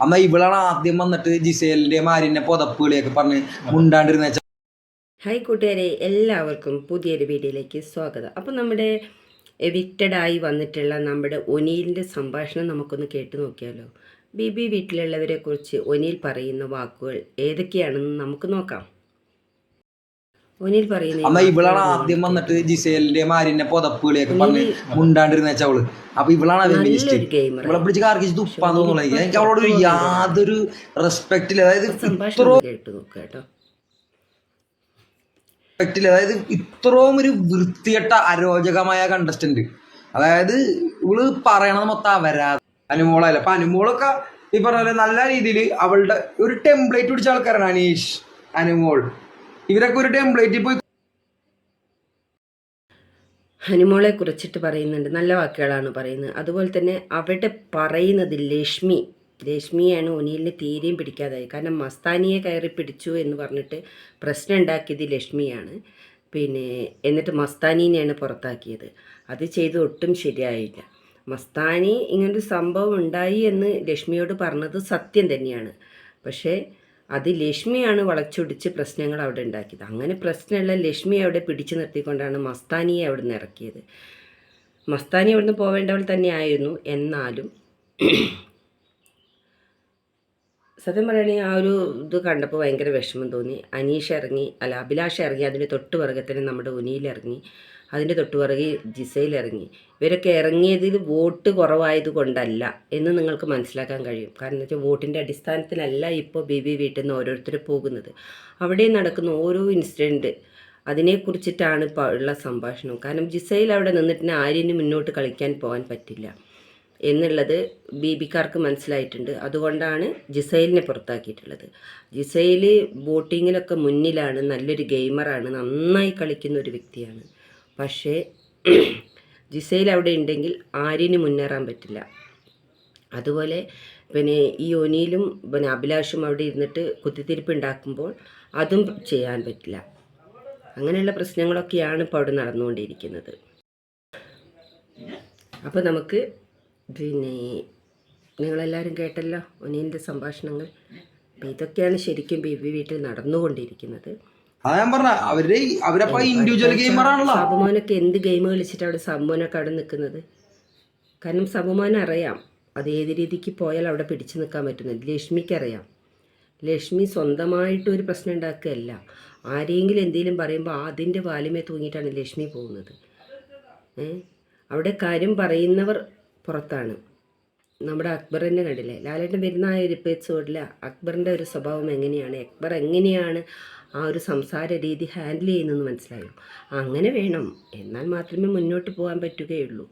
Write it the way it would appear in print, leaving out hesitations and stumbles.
അമ്മ ഇവളാണ് ആദ്യം വന്നിട്ട് ജിസേലിന്റെ മാരിന്റെ പുതപ്പുകളിയൊക്കെ പറഞ്ഞ് മുണ്ടാണ്ടിരുന്ന. ഹായ് കൂട്ടുകാരെ, എല്ലാവർക്കും പുതിയൊരു വീഡിയോയിലേക്ക് സ്വാഗതം. അപ്പം നമ്മുടെ എവിക്റ്റഡായി വന്നിട്ടുള്ള നമ്മുടെ ഒനീലിൻ്റെ സംഭാഷണം നമുക്കൊന്ന് കേട്ടു നോക്കിയാലോ. ബിബി വീട്ടിലുള്ളവരെ കുറിച്ച് ഒനീൽ പറയുന്ന വാക്കുകൾ ഏതൊക്കെയാണെന്ന് നമുക്ക് നോക്കാം. ഒനീൽ പറയുന്ന അമ്മ ഇവളാണ് ആദ്യം വന്നിട്ട് ജിസേലിന്റെ മാരിന്റെ പുതപ്പുകളിയൊക്കെ പറഞ്ഞ് മുണ്ടാണ്ടിരുന്ന അവള്. അപ്പൊ ഇവളാണ് ഇവളെ പിടിച്ച് കാർക്കിച്ച് തുപ്പാന്ന് തോന്നുന്നത്. എനിക്ക് അവളോട് യാതൊരു റെസ്പെക്ട് ഇല്ല. അതായത് കേട്ടു നോക്കുക കേട്ടോ. അതായത് ഇത്രയും ഒരു വൃത്തികെട്ട അരോചകമായ കണ്ടസ്റ്റന്റ്. അതായത് ഇവള് പറയണത് മൊത്തം അവരാ അനുമോളല്ല. അപ്പൊ അനുമോളൊക്കെ ഈ പറഞ്ഞ പോലെ നല്ല രീതിയിൽ അവളുടെ ഒരു ടെംപ്ലേറ്റ് പിടിച്ച ആൾക്കാരാണ് അനീഷ്, അനുമോൾ. ഇവരൊക്കെ ഒരു ടെംപ്ലേറ്റിൽ പോയി അനുമോളെ കുറിച്ചിട്ട് പറയുന്നുണ്ട്, നല്ല വാക്കുകളാണ് പറയുന്നത്. അതുപോലെ തന്നെ അവിടെ പറയുന്നത് ലക്ഷ്മിയാണ് ഒനീലിന് തീരെയും പിടിക്കാതായി. കാരണം മസ്താനിയെ കയറി പിടിച്ചു എന്ന് പറഞ്ഞിട്ട് പ്രശ്നം ഉണ്ടാക്കിയത് ലക്ഷ്മിയാണ്. പിന്നെ എന്നിട്ട് മസ്താനീനെയാണ് പുറത്താക്കിയത്. അത് ചെയ്ത് ഒട്ടും ശരിയായില്ല. മസ്താനി ഇങ്ങനൊരു സംഭവം ഉണ്ടായി എന്ന് ലക്ഷ്മിയോട് പറഞ്ഞത് സത്യം തന്നെയാണ്. പക്ഷേ അത് ലക്ഷ്മിയാണ് വളച്ചൊടിച്ച് പ്രശ്നങ്ങൾ അവിടെ ഉണ്ടാക്കിയത്. അങ്ങനെ പ്രശ്നമുള്ള ലക്ഷ്മിയെ അവിടെ പിടിച്ചു നിർത്തിക്കൊണ്ടാണ് മസ്താനിയെ അവിടെ നിന്ന് ഇറക്കിയത്. മസ്താനി അവിടുന്ന് പോവേണ്ടവൾ തന്നെയായിരുന്നു. എന്നാലും സത്യം പറയുകയാണെങ്കിൽ ആ ഒരു ഇത് കണ്ടപ്പോൾ ഭയങ്കര വിഷമം തോന്നി. അഭിലാഷ് ഇറങ്ങി, അതിൻ്റെ തൊട്ട് പുറകെ തന്നെ നമ്മുടെ ഒനീൽ ഇറങ്ങി, അതിൻ്റെ തൊട്ട് പുറകെ ജിസയിൽ ഇറങ്ങി. ഇവരൊക്കെ ഇറങ്ങിയതിൽ വോട്ട് കുറവായത് കൊണ്ടല്ല എന്ന് നിങ്ങൾക്ക് മനസ്സിലാക്കാൻ കഴിയും. കാരണം എന്ന് വെച്ചാൽ വോട്ടിൻ്റെ അടിസ്ഥാനത്തിലല്ല ഇപ്പോൾ ബിബി വീട്ടിൽ നിന്ന് ഓരോരുത്തർ പോകുന്നത്. അവിടെ നടക്കുന്ന ഓരോ ഇൻസിഡൻറ്റ് അതിനെക്കുറിച്ചിട്ടാണ് ഇപ്പോൾ ഉള്ള സംഭാഷണം. കാരണം ജിസയിൽ അവിടെ നിന്നിട്ട് ആര്യന് മുന്നോട്ട് കളിക്കാൻ പോകാൻ പറ്റില്ല എന്നുള്ളത് ബിബിക്കാർക്ക് മനസ്സിലായിട്ടുണ്ട്. അതുകൊണ്ടാണ് ജിസൈലിനെ പുറത്താക്കിയിട്ടുള്ളത്. ജിസൈൽ വോട്ടിങ്ങിലൊക്കെ മുന്നിലാണ്, നല്ലൊരു ഗെയിമറാണ്, നന്നായി കളിക്കുന്ന ഒരു വ്യക്തിയാണ്. പക്ഷേ ജിസൈൽ അവിടെ ഉണ്ടെങ്കിൽ ആര്യന് മുന്നേറാൻ പറ്റില്ല. അതുപോലെ പിന്നെ ഈ ഒനീലും പിന്നെ അഭിലാഷും അവിടെ ഇരുന്നിട്ട് കുത്തിത്തിരിപ്പ് ഉണ്ടാക്കുമ്പോൾ അതും ചെയ്യാൻ പറ്റില്ല. അങ്ങനെയുള്ള പ്രശ്നങ്ങളൊക്കെയാണ് ഇപ്പോൾ അവിടെ നടന്നുകൊണ്ടിരിക്കുന്നത്. അപ്പോൾ നമുക്ക് പിന്നെ നിങ്ങളെല്ലാവരും കേട്ടല്ലോ ഒനീലിൻ്റെ സംഭാഷണങ്ങൾ. അപ്പം ഇതൊക്കെയാണ് ശരിക്കും ബിബി വീട്ടിൽ നടന്നുകൊണ്ടിരിക്കുന്നത്. സബുമോനൊക്കെ എന്ത് ഗെയിം കളിച്ചിട്ട് അവിടെ സബുമോനൊക്കെ അവിടെ നിൽക്കുന്നത്. കാരണം സബുമോൻ അറിയാം അത് ഏത് രീതിക്ക് പോയാൽ അവിടെ പിടിച്ചു നിൽക്കാൻ പറ്റുന്നത്. ലക്ഷ്മിക്കറിയാം. ലക്ഷ്മി സ്വന്തമായിട്ടൊരു പ്രശ്നം ഉണ്ടാക്കുകയല്ല. ആരെങ്കിലും എന്തെങ്കിലും പറയുമ്പോൾ അതിൻ്റെ വാലുമേ തൂങ്ങിയിട്ടാണ് ലക്ഷ്മി പോകുന്നത്. അവിടെ കാര്യം പറയുന്നവർ പുറത്താണ്. നമ്മുടെ അക്ബറിനെ കണ്ടില്ലേ, ലാലേട്ടൻ വരുന്ന ആ ഒരു എപ്പിസോഡിൽ അക്ബറിൻ്റെ ഒരു സ്വഭാവം എങ്ങനെയാണ്, അക്ബർ എങ്ങനെയാണ് ആ ഒരു സംസാര രീതി ഹാൻഡിൽ ചെയ്യുന്നതെന്ന് മനസ്സിലായോ. അങ്ങനെ വേണം, എന്നാൽ മാത്രമേ മുന്നോട്ട് പോകാൻ പറ്റുകയുള്ളൂ.